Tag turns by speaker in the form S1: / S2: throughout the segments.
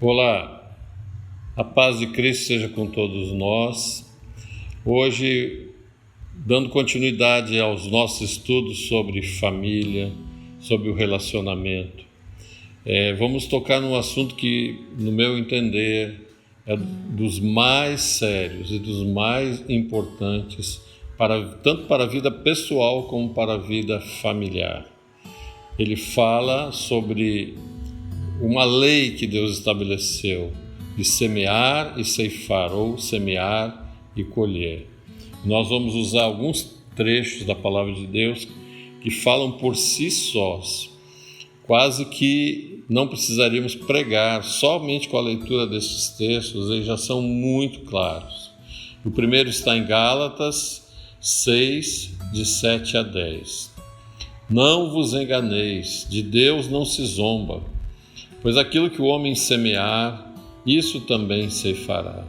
S1: Olá, a paz de Cristo seja com todos nós. Hoje, dando continuidade aos nossos estudos sobre família, sobre o relacionamento, vamos tocar num assunto que, no meu entender, é dos mais sérios e dos mais importantes, tanto para a vida pessoal como para a vida familiar. Ele fala sobre uma lei que Deus estabeleceu de semear e ceifar, ou semear e colher. Nós vamos usar alguns trechos da palavra de Deus que falam por si sós. Quase que não precisaríamos pregar, somente com a leitura desses textos, eles já são muito claros. O primeiro está em Gálatas 6, de 7 a 10. Não vos enganeis, de Deus não se zomba, pois aquilo que o homem semear, isso também ceifará.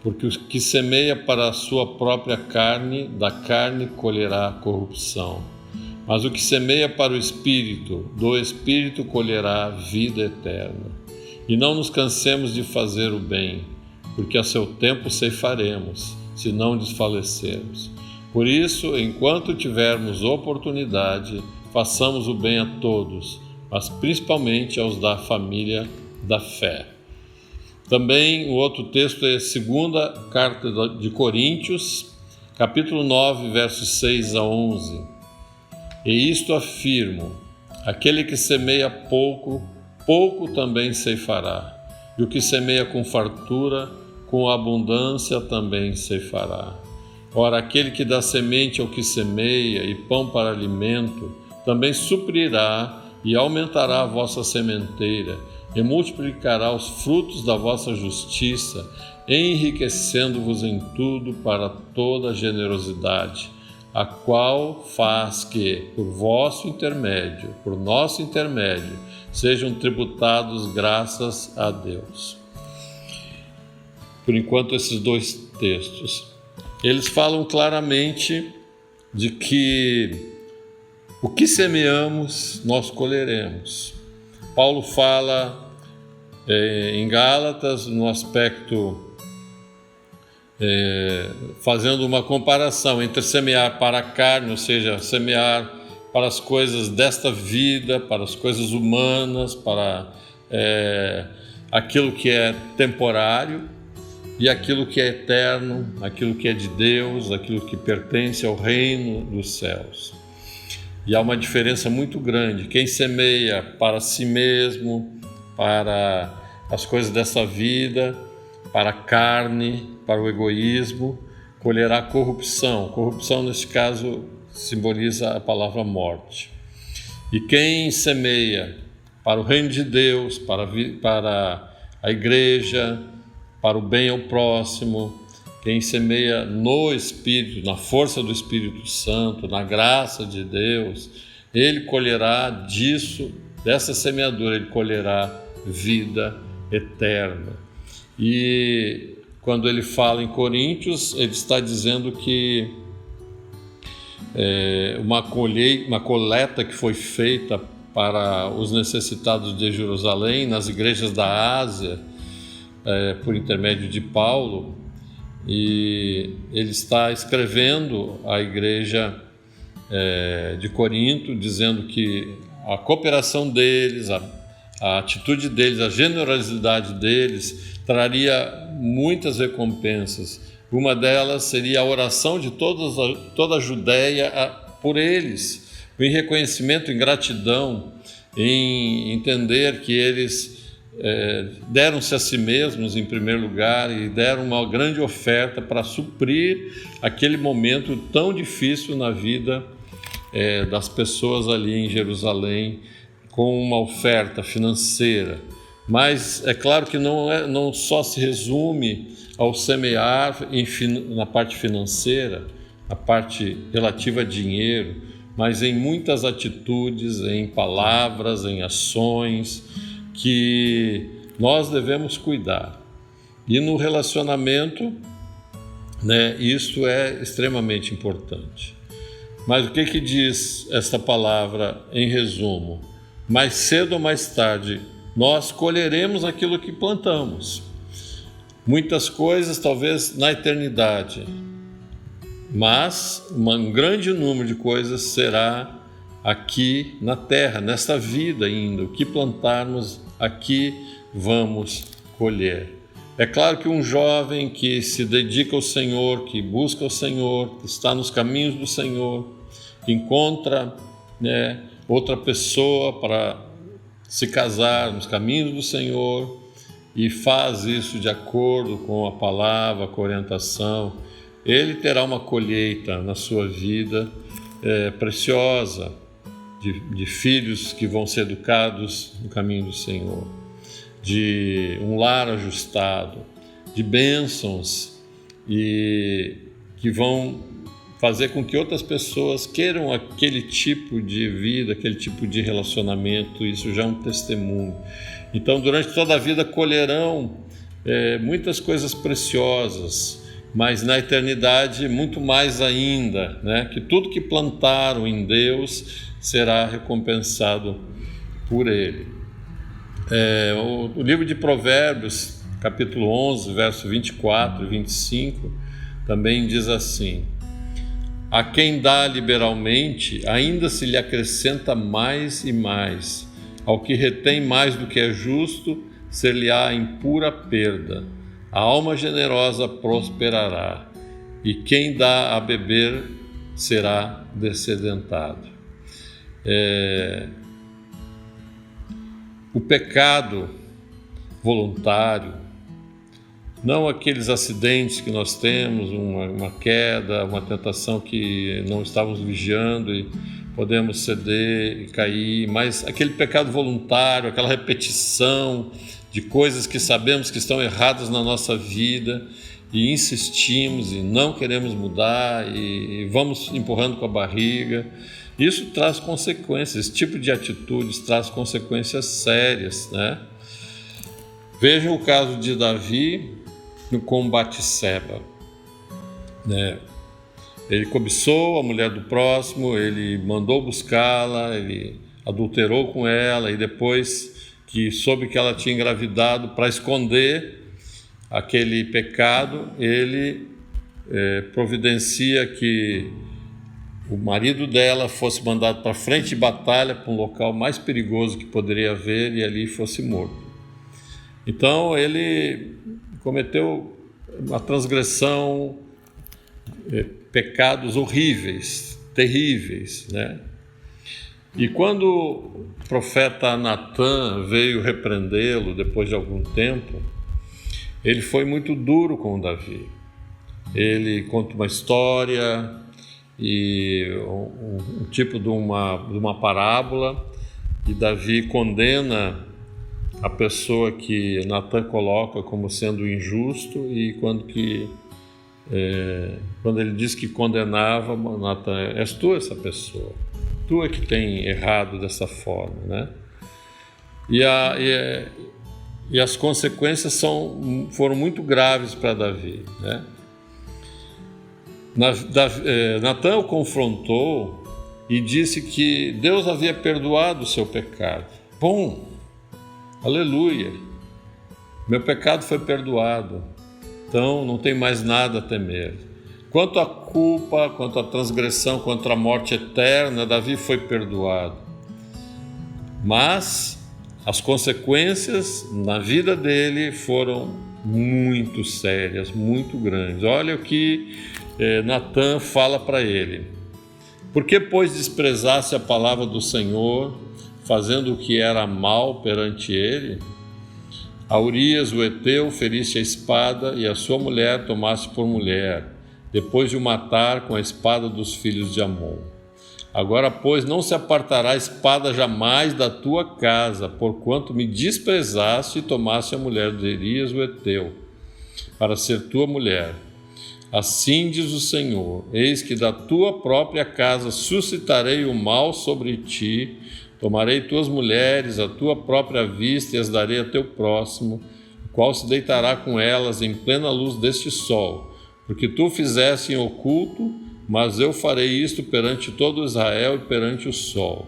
S1: Porque o que semeia para a sua própria carne, da carne colherá corrupção. Mas o que semeia para o Espírito, do Espírito colherá vida eterna. E não nos cansemos de fazer o bem, porque a seu tempo ceifaremos, se não desfalecermos. Por isso, enquanto tivermos oportunidade, façamos o bem a todos, mas principalmente aos da família da fé. Também o outro texto é a segunda carta de Coríntios, capítulo 9, versos 6 a 11. E isto afirmo: aquele que semeia pouco, pouco também ceifará, e o que semeia com fartura, com abundância também ceifará. Ora, aquele que dá semente ao que semeia e pão para alimento, também suprirá e aumentará a vossa sementeira, e multiplicará os frutos da vossa justiça, enriquecendo-vos em tudo para toda generosidade, a qual faz que, por nosso intermédio, sejam tributados graças a Deus. Por enquanto, esses dois textos, eles falam claramente de que o que semeamos, nós colheremos. Paulo fala em Gálatas, no aspecto, fazendo uma comparação entre semear para a carne, ou seja, semear para as coisas desta vida, para as coisas humanas, para aquilo que é temporário, e aquilo que é eterno, aquilo que é de Deus, aquilo que pertence ao reino dos céus. E há uma diferença muito grande. Quem semeia para si mesmo, para as coisas dessa vida, para a carne, para o egoísmo, colherá corrupção. Corrupção, nesse caso, simboliza a palavra morte. E quem semeia para o reino de Deus, para a igreja, para o bem ao próximo, quem semeia no Espírito, na força do Espírito Santo, na graça de Deus, ele colherá dessa semeadura, ele colherá vida eterna. E quando ele fala em Coríntios, ele está dizendo que uma coleta que foi feita para os necessitados de Jerusalém, nas igrejas da Ásia, por intermédio de Paulo, e ele está escrevendo à igreja de Corinto, dizendo que a cooperação deles, a atitude deles, a generosidade deles traria muitas recompensas. Uma delas seria a oração de toda a Judéia por eles, em reconhecimento, em gratidão, em entender que eles deram-se a si mesmos em primeiro lugar e deram uma grande oferta para suprir aquele momento tão difícil na vida das pessoas ali em Jerusalém, com uma oferta financeira. Mas é claro que não só se resume ao semear na parte financeira, na parte relativa a dinheiro, mas em muitas atitudes, em palavras, em ações, que nós devemos cuidar. E no relacionamento, isso é extremamente importante. Mas o que diz esta palavra em resumo? Mais cedo ou mais tarde, nós colheremos aquilo que plantamos. Muitas coisas talvez na eternidade, mas um grande número de coisas será aqui na terra, nesta vida ainda. O que plantarmos aqui vamos colher. É claro que um jovem que se dedica ao Senhor, que busca o Senhor, que está nos caminhos do Senhor, que encontra outra pessoa para se casar nos caminhos do Senhor e faz isso de acordo com a palavra, com a orientação, ele terá uma colheita na sua vida preciosa, de filhos que vão ser educados no caminho do Senhor, de um lar ajustado, de bênçãos e que vão fazer com que outras pessoas queiram aquele tipo de vida, aquele tipo de relacionamento. Isso já é um testemunho. Então, durante toda a vida colherão muitas coisas preciosas, mas na eternidade muito mais ainda, que tudo que plantaram em Deus será recompensado por Ele. O livro de Provérbios, capítulo 11, verso 24 e 25, também diz assim: a quem dá liberalmente, ainda se lhe acrescenta mais e mais. Ao que retém mais do que é justo, ser-lhe-á em pura perda. A alma generosa prosperará, e quem dá a beber será descedentado. O pecado voluntário, não aqueles acidentes que nós temos, uma queda, uma tentação que não estávamos vigiando e podemos ceder e cair, mas aquele pecado voluntário, aquela repetição de coisas que sabemos que estão erradas na nossa vida e insistimos e não queremos mudar e vamos empurrando com a barriga, isso traz consequências. Esse tipo de atitudes traz consequências sérias, Vejam o caso de Davi com Batseba, Ele cobiçou a mulher do próximo, ele mandou buscá-la, ele adulterou com ela e depois que soube que ela tinha engravidado, para esconder aquele pecado, ele providencia que o marido dela fosse mandado para frente de batalha, para um local mais perigoso que poderia haver, e ali fosse morto. Então ele cometeu uma transgressão, pecados horríveis, terríveis, E quando o profeta Natã veio repreendê-lo depois de algum tempo, ele foi muito duro com Davi. Ele conta uma história e um tipo de uma parábola, e Davi condena a pessoa que Natã coloca como sendo injusto, e quando ele diz que condenava, Natã: és tu essa pessoa, tu é que tem errado dessa forma, E as consequências foram muito graves para Davi, Natã o confrontou e disse que Deus havia perdoado o seu pecado. Bom, aleluia, meu pecado foi perdoado, então não tem mais nada a temer. Quanto à culpa, quanto à transgressão, quanto à morte eterna, Davi foi perdoado. Mas as consequências na vida dele foram muito sérias, muito grandes. Olha o que Natã fala para ele: por que, pois, desprezasse a palavra do Senhor, fazendo o que era mal perante ele? A Urias, o heteu, feriste a espada, e a sua mulher tomasse por mulher, depois de o matar com a espada dos filhos de Amon. Agora, pois, não se apartará a espada jamais da tua casa, porquanto me desprezaste e tomaste a mulher de Urias, o heteu, para ser tua mulher. Assim diz o Senhor: eis que da tua própria casa suscitarei o mal sobre ti, tomarei tuas mulheres à tua própria vista e as darei a teu próximo, o qual se deitará com elas em plena luz deste sol, porque tu fizeste em oculto, mas eu farei isto perante todo Israel e perante o sol.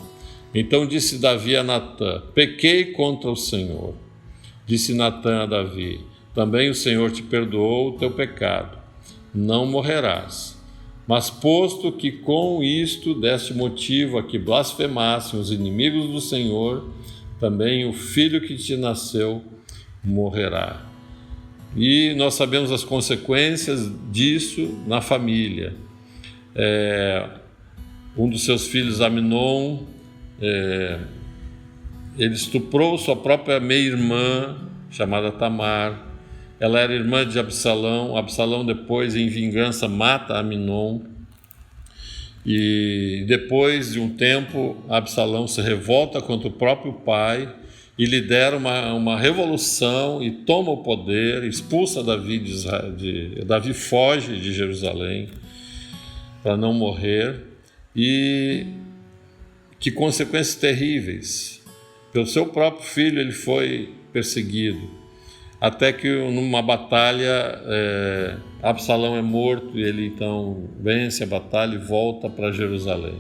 S1: Então disse Davi a Natã: pequei contra o Senhor. Disse Natã a Davi: também o Senhor te perdoou o teu pecado, não morrerás. Mas posto que com isto deste motivo a que blasfemassem os inimigos do Senhor, também o filho que te nasceu morrerá. E nós sabemos as consequências disso na família. Um dos seus filhos, Amnon, ele estuprou sua própria meia-irmã, chamada Tamar. Ela era irmã de Absalão. Absalão depois, em vingança, mata Amnon. E depois de um tempo, Absalão se revolta contra o próprio pai e lidera uma revolução e toma o poder, expulsa Davi de Israel. Davi foge de Jerusalém para não morrer. E que consequências terríveis! Pelo seu próprio filho ele foi perseguido. Até que numa batalha, Absalão é morto e ele então vence a batalha e volta para Jerusalém.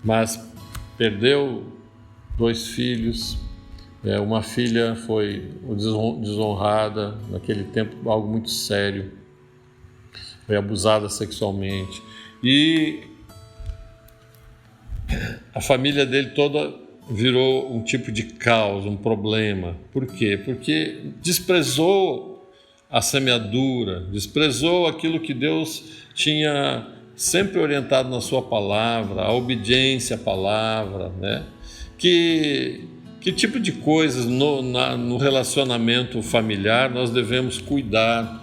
S1: Mas perdeu 2 filhos, uma filha foi desonrada, naquele tempo algo muito sério, foi abusada sexualmente. E a família dele toda virou um tipo de caos, um problema. Por quê? Porque desprezou a semeadura, desprezou aquilo que Deus tinha sempre orientado na sua palavra, a obediência à palavra, né? Que tipo de coisas no relacionamento familiar nós devemos cuidar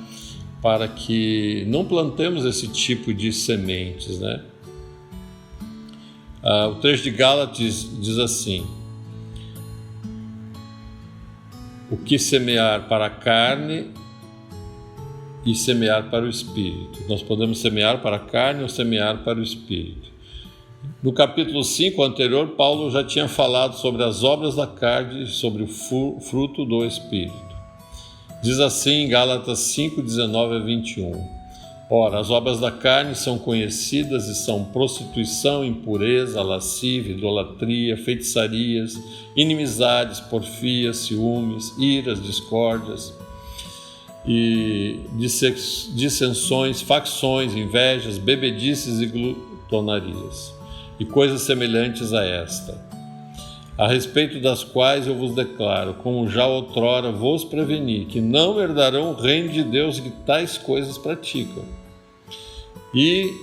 S1: para que não plantemos esse tipo de sementes, né? O trecho de Gálatas diz assim: o que semear para a carne e semear para o Espírito. Nós podemos semear para a carne ou semear para o Espírito. No capítulo 5 anterior, Paulo já tinha falado sobre as obras da carne e sobre o fruto do Espírito. Diz assim em Gálatas 5, 19 a 21. Ora, as obras da carne são conhecidas e são prostituição, impureza, lascívia, idolatria, feitiçarias, inimizades, porfias, ciúmes, iras, discórdias, e dissensões, facções, invejas, bebedices e glutonarias, e coisas semelhantes a esta, a respeito das quais eu vos declaro, como já outrora vos preveni, que não herdarão o reino de Deus que tais coisas praticam. E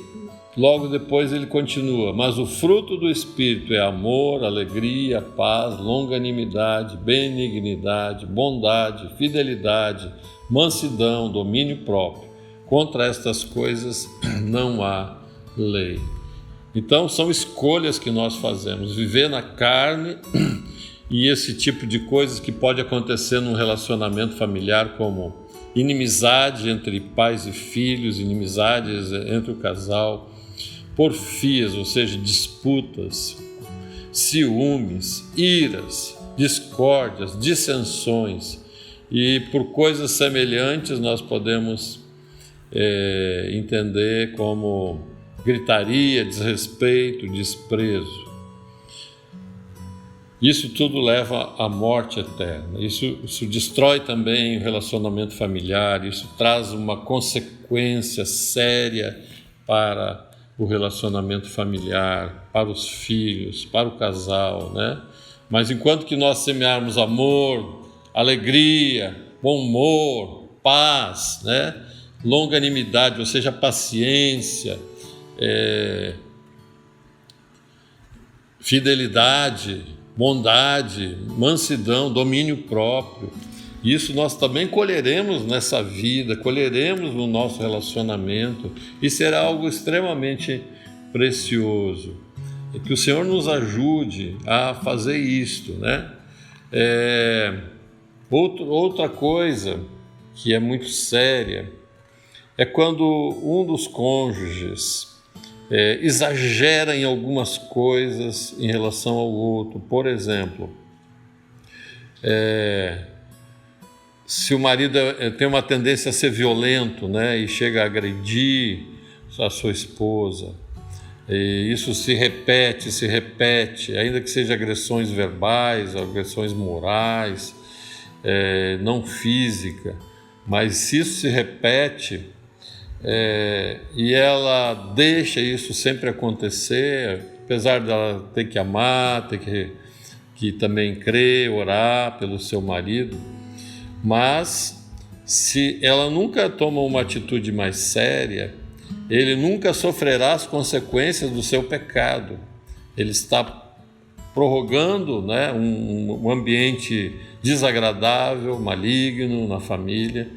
S1: logo depois ele continua: mas o fruto do Espírito é amor, alegria, paz, longanimidade, benignidade, bondade, fidelidade, mansidão, domínio próprio. Contra estas coisas não há lei. Então são escolhas que nós fazemos, viver na carne e esse tipo de coisas que pode acontecer num relacionamento familiar, como inimizade entre pais e filhos, inimizades entre o casal, porfias, ou seja, disputas, ciúmes, iras, discórdias, dissensões, e por coisas semelhantes nós podemos entender como gritaria, desrespeito, desprezo. Isso tudo leva à morte eterna. Isso destrói também o relacionamento familiar, isso traz uma consequência séria para o relacionamento familiar, para os filhos, para o casal, né? Mas enquanto que nós semearmos amor, alegria, bom humor, paz, né? Longanimidade, ou seja, paciência, fidelidade, bondade, mansidão, domínio próprio. Isso nós também colheremos nessa vida, colheremos no nosso relacionamento e será algo extremamente precioso. E que o Senhor nos ajude a fazer isto, né? Outra coisa que é muito séria é quando um dos cônjuges exagera em algumas coisas em relação ao outro. Por exemplo, se o marido tem uma tendência a ser violento, né, e chega a agredir a sua esposa, E isso se repete, ainda que seja agressões verbais, agressões morais, não física, mas se isso se repete e ela deixa isso sempre acontecer, apesar dela ter que amar, ter que também crer, orar pelo seu marido, mas se ela nunca toma uma atitude mais séria, ele nunca sofrerá as consequências do seu pecado. Ele está prorrogando, né, um ambiente desagradável, maligno na família,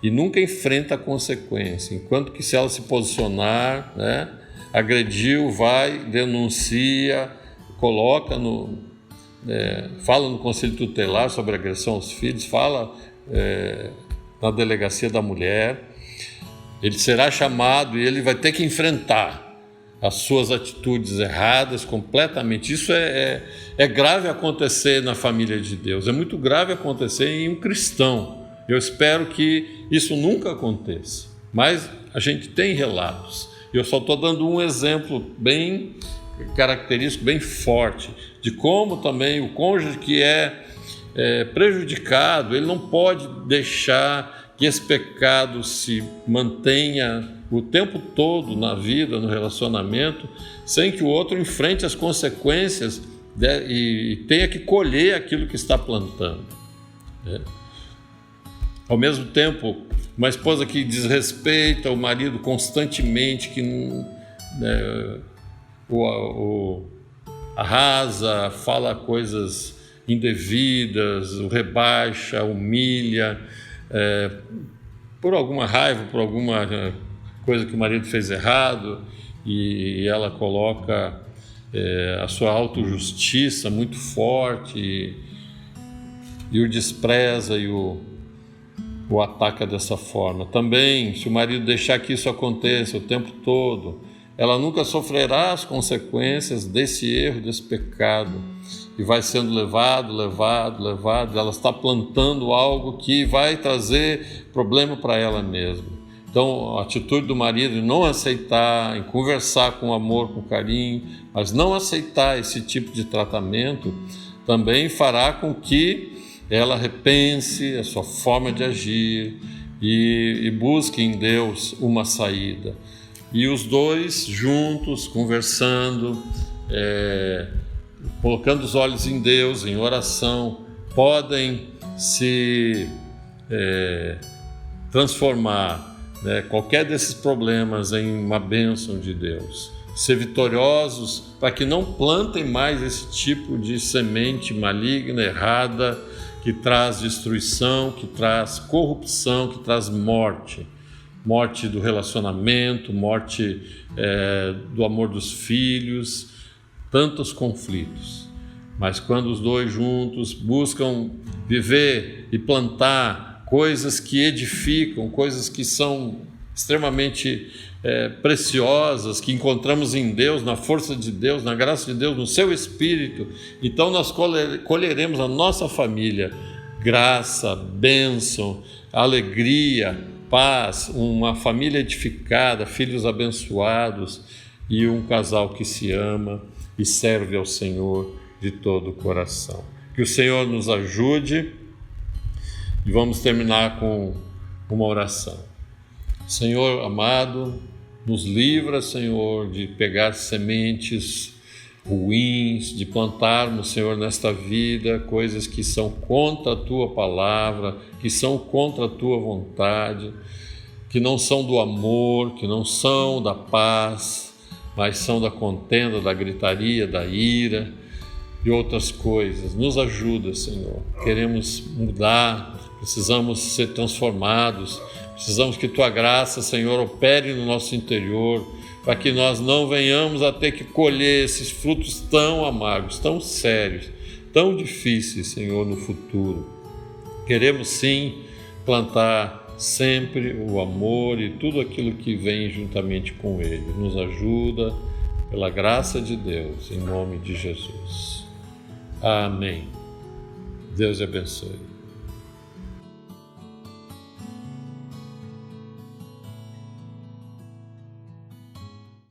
S1: e nunca enfrenta a consequência. Enquanto que se ela se posicionar, né, agrediu, vai, denuncia, coloca fala no Conselho Tutelar sobre agressão aos filhos, fala na delegacia da mulher, ele será chamado e ele vai ter que enfrentar as suas atitudes erradas completamente. Isso é grave acontecer na família de Deus, é muito grave acontecer em um cristão. Eu espero que isso nunca aconteça, mas a gente tem relatos. Eu só estou dando um exemplo bem característico, bem forte, de como também o cônjuge que é prejudicado, ele não pode deixar que esse pecado se mantenha o tempo todo na vida, no relacionamento, sem que o outro enfrente as consequências e tenha que colher aquilo que está plantando. Ao mesmo tempo, uma esposa que desrespeita o marido constantemente, que o arrasa, fala coisas indevidas, o rebaixa, humilha, por alguma raiva, por alguma coisa que o marido fez errado, e ela coloca a sua autojustiça muito forte e o despreza e o ataca dessa forma. Também, se o marido deixar que isso aconteça o tempo todo, ela nunca sofrerá as consequências desse erro, desse pecado, e vai sendo levado, ela está plantando algo que vai trazer problema para ela mesma. Então, a atitude do marido em não aceitar, em conversar com amor, com carinho, mas não aceitar esse tipo de tratamento, também fará com que ela repense a sua forma de agir e busque em Deus uma saída. E os dois juntos, conversando, colocando os olhos em Deus, em oração, podem se transformar, qualquer desses problemas em uma bênção de Deus. Ser vitoriosos para que não plantem mais esse tipo de semente maligna, errada, que traz destruição, que traz corrupção, que traz morte. Morte do relacionamento, morte do amor dos filhos, tantos conflitos. Mas quando os dois juntos buscam viver e plantar coisas que edificam, coisas que são extremamente preciosas, que encontramos em Deus, na força de Deus, na graça de Deus, no seu Espírito, então nós colheremos a nossa família graça, bênção, alegria, paz, uma família edificada, filhos abençoados e um casal que se ama e serve ao Senhor de todo o coração. Que o Senhor nos ajude e vamos terminar com uma oração. Senhor amado, nos livra, Senhor, de pegar sementes ruins, de plantarmos, Senhor, nesta vida coisas que são contra a Tua palavra, que são contra a Tua vontade, que não são do amor, que não são da paz, mas são da contenda, da gritaria, da ira e outras coisas. Nos ajuda, Senhor. Queremos mudar, precisamos ser transformados, precisamos que Tua graça, Senhor, opere no nosso interior, para que nós não venhamos a ter que colher esses frutos tão amargos, tão sérios, tão difíceis, Senhor, no futuro. Queremos sim plantar sempre o amor e tudo aquilo que vem juntamente com ele. Nos ajuda pela graça de Deus, em nome de Jesus. Amém. Deus abençoe.